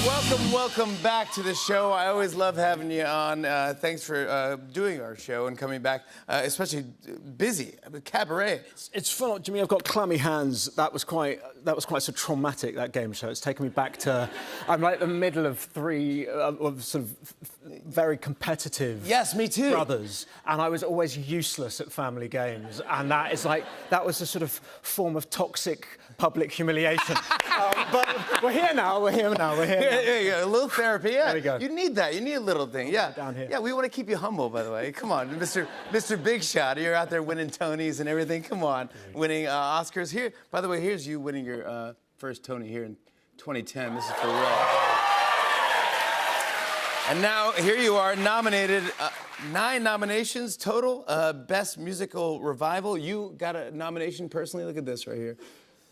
Welcome back to the show. I always love having you on. Thanks for doing our show and coming back, especially busy. Cabaret. It's fun, Jimmy. I've got clammy hands. That was quite so traumatic, that game show. It's taken me back to. I'm like the middle of three of sort of very competitive. Yes, me too. Brothers, and I was always useless at family games, and that was a sort of form of toxic public humiliation. But we're here now. Yeah, a little therapy. Yeah, there we go. You need that. You need a little thing. Yeah. Down here. Yeah, we want to keep you humble, by the way. Come on, Mr. Big Shot. You're out there winning Tonys and everything. Come on, winning Oscars. Here, by the way, here's you winning your first Tony here in 2010. This is for real. And now here you are, nominated. 9 nominations total. Best musical revival. You got a nomination personally. Look at this right here.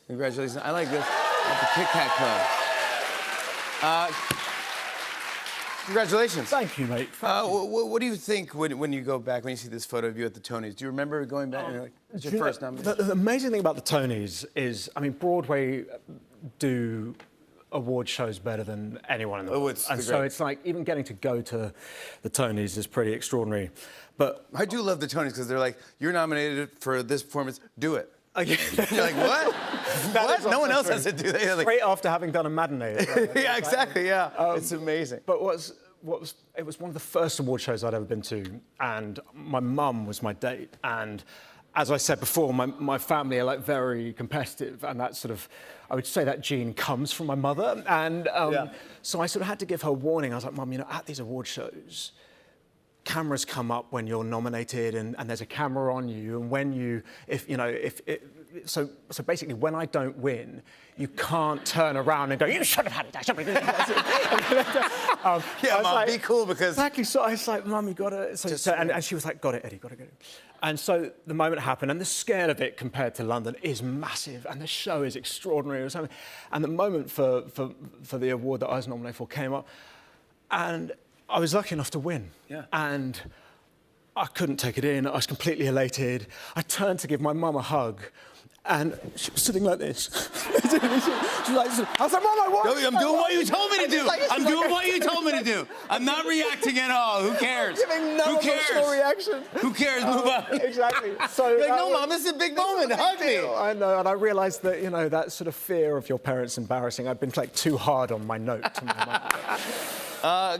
Congratulations. I like this. At the Kit Kat Club. Congratulations. Thank you, mate. What do you think when you go back, when you see this photo of you at the Tonys? Do you remember going back? And it's your first nomination? The amazing thing about the Tonys is, I mean, Broadway do award shows better than anyone in the world. And so it's like, even getting to go to the Tonys is pretty extraordinary. But I do love the Tonys because they're like, you're nominated for this performance, do it. You're like, what? What? No one else has to do that. Like, straight after having done a matinee. Yeah, exactly, yeah. It's amazing. But it was one of the first award shows I'd ever been to, and my mum was my date. And as I said before, my family are like very competitive, and that sort of, I would say that gene comes from my mother. And so I sort of had to give her warning. I was like, Mum, you know, at these award shows, cameras come up when you're nominated, and there's a camera on you, and when you, so basically when I don't win, you can't turn around and go, you should have had it, I should have yeah, Mom, be cool because... Exactly, so I was like, Mum, you got to... And she was like, got it, Eddie, got it. And so the moment happened, and the scale of it compared to London is massive, and the show is extraordinary or something. And the moment for the award that I was nominated for came up, and I was lucky enough to win. Yeah. And I couldn't take it in. I was completely elated. I turned to give my mum a hug, and she was sitting like this. She was like, I was like, Mum, I won. No, I'm doing what you told me to do. I'm doing what you told me to do. I'm not reacting at all. Who cares? Giving no emotional reaction. Who cares? Move on. Exactly. So you're like, no, Mom, this is a big moment. Hug me. I know, and I realised that, you know, that sort of fear of your parents embarrassing, I've been like too hard on my note to my mum.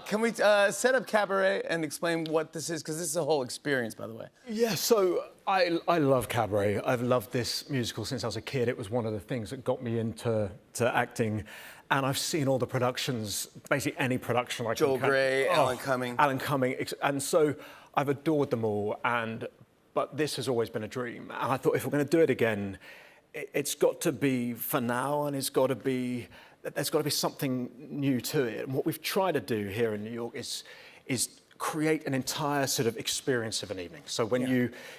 Can we set up Cabaret and explain what this is? Because this is a whole experience, by the way. Yeah, so I love Cabaret. I've loved this musical since I was a kid. It was one of the things that got me into acting. And I've seen all the productions, basically any production I can. Joel Grey, Alan Cumming. Alan Cumming. And so I've adored them all. But this has always been a dream. And I thought, if we're going to do it again, it's got to be for now, and there's got to be something new to it. And what we've tried to do here in New York is create an entire sort of experience of an evening. So when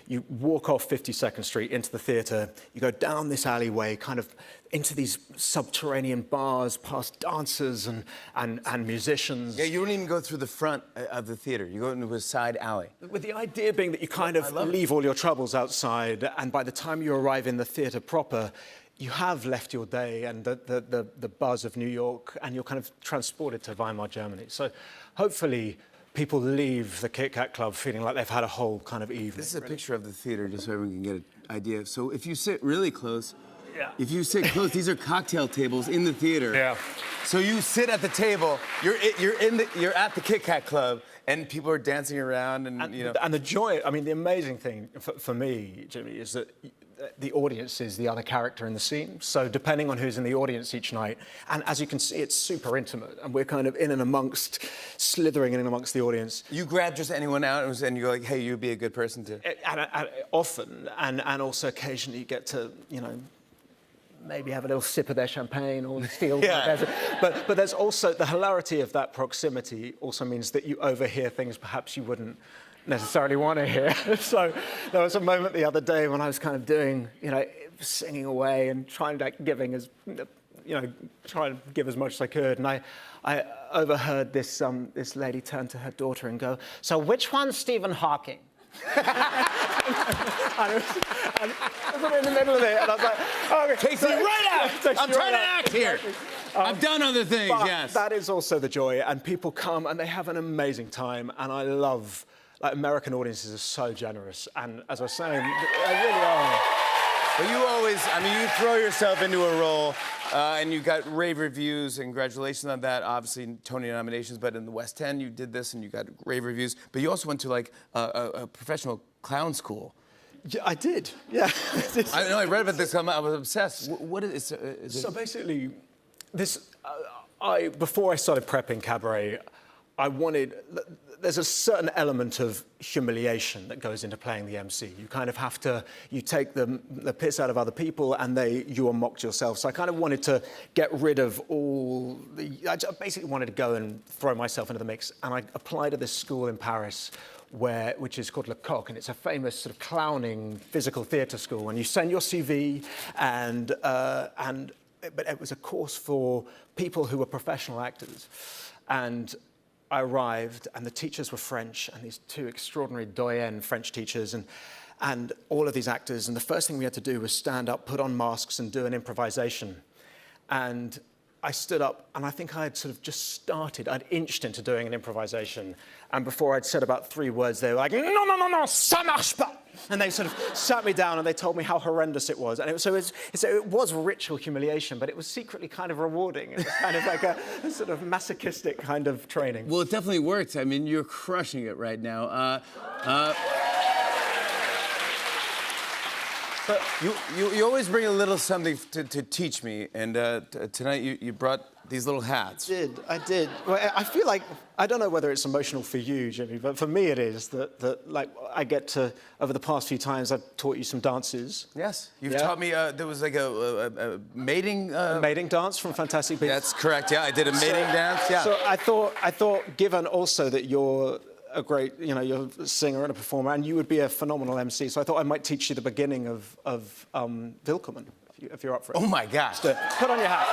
you walk off 52nd Street into the theatre, you go down this alleyway, kind of into these subterranean bars, past dancers and musicians. Yeah, you don't even go through the front of the theatre. You go into a side alley. With the idea being that you kind of leave all your troubles outside, and by the time you arrive in the theatre proper, you have left your day and the buzz of New York, and you're kind of transported to Weimar, Germany. So hopefully people leave the Kit Kat Club feeling like they've had a whole kind of evening. This is a picture of the theater, just so everyone can get an idea. So if you sit really close, these are cocktail tables in the theater. Yeah. So you sit at the table, you're at the Kit Kat Club, and people are dancing around, and you know. And the joy, I mean, the amazing thing for me, Jimmy, is that the audience is the other character in the scene. So depending on who's in the audience each night, and as you can see, it's super intimate, and we're kind of in and amongst, slithering in and amongst the audience. You grab just anyone out and you go like, hey, you'd be a good person to... And often, and also occasionally you get to, you know, maybe have a little sip of their champagne or steal. But there's also, the hilarity of that proximity also means that you overhear things perhaps you wouldn't necessarily want to hear. So there was a moment the other day when I was kind of doing, you know, singing away and trying to giving as, you know, trying to give as much as I could, and I overheard this lady turn to her daughter and go, "So which one's Stephen Hawking?" I was in the middle of it, and I was like, "Oh, takes me right out. I'm trying to act here." I've done other things, But yes. that is also the joy, and people come and they have an amazing time, and I love, like, American audiences are so generous, and as I was saying, they really are. But you always, I mean, you throw yourself into a role, and you got rave reviews, and congratulations on that. Obviously, Tony nominations, but in the West End, you did this, and you got rave reviews. But you also went to, like, a professional clown school. Yeah, I did. Yeah. I know, I read about this, I was obsessed. What is it? So basically, this, before I started prepping cabaret, I wanted, there's a certain element of humiliation that goes into playing the MC. You kind of have to, you take the piss out of other people and you are mocked yourself. So I kind of wanted to get rid of all I basically wanted to go and throw myself into the mix. And I applied to this school in Paris which is called Le Coq, and it's a famous sort of clowning physical theatre school. And you send your CV but it was a course for people who were professional actors. And I arrived, and the teachers were French, and these two extraordinary doyen French teachers, and all of these actors. And the first thing we had to do was stand up, put on masks, and do an improvisation. And I stood up, and I think I had sort of just started. I'd inched into doing an improvisation. And before I'd said about 3 words, they were like, "Non, non, non, non, ça marche pas!" And they sort of sat me down, and they told me how horrendous it was. And it was ritual humiliation, but it was secretly kind of rewarding. It was kind of like a sort of masochistic kind of training. Well, it definitely worked. I mean, you're crushing it right now. But you always bring a little something to teach me, and tonight you brought these little hats. I did. Well, I feel like, I don't know whether it's emotional for you, Jimmy, but for me it is, that like, I get to, over the past few times, I've taught you some dances. Yes, you've taught me, there was like a mating... A mating dance from Fantastic Beasts. That's correct, yeah, I did a mating dance, yeah. So I thought, given also that you're a great, you're a singer and a performer, and you would be a phenomenal MC, so I thought I might teach you the beginning of Willkommen, if you're up for it. Oh my gosh. So, put on your hat.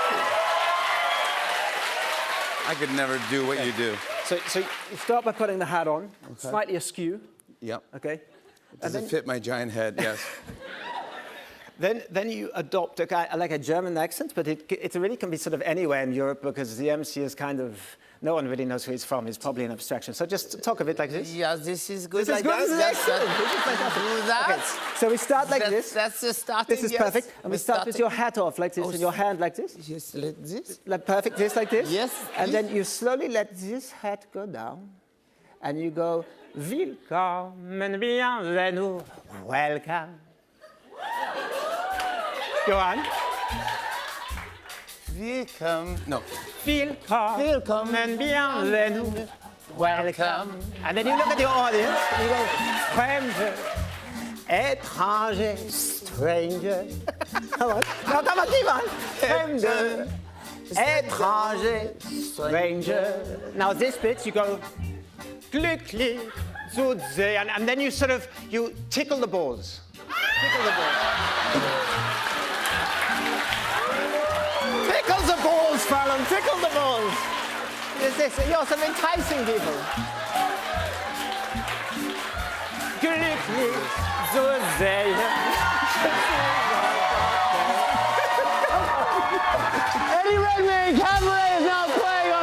I could never do what you do. So you start by putting the hat on, slightly askew. Yep. Okay. Does it fit my giant head? Yes. Then you adopt like a German accent, but it really can be sort of anywhere in Europe, because the MC is kind of, no one really knows who he's from. He's probably an abstraction. So just talk a bit like this. Yeah, this is good. This is good. This is excellent. Do that. Okay. So we start like this. That's the starting. This is perfect. And we start with your hat off like this, and your hand like this. Just like this. Like perfect. This like this. Yes. And then you slowly let this hat go down, and you go, Willkommen, bienvenue, welcome. Go on. Willkommen. No. Willkommen, bienvenue, welcome. And then you look at your audience, and you go, Fremde, étranger, stranger. Come on. No, come on, keep on. Fremde, étranger, stranger. Now this bit, you go, glücklich zu sehen, and then you sort of, you tickle the balls. Tickle the balls. Tickle the balls, Fallon, tickle the balls. You're some enticing people. Glücklich zu sehen. Eddie Redmayne, Cabaret is now playing on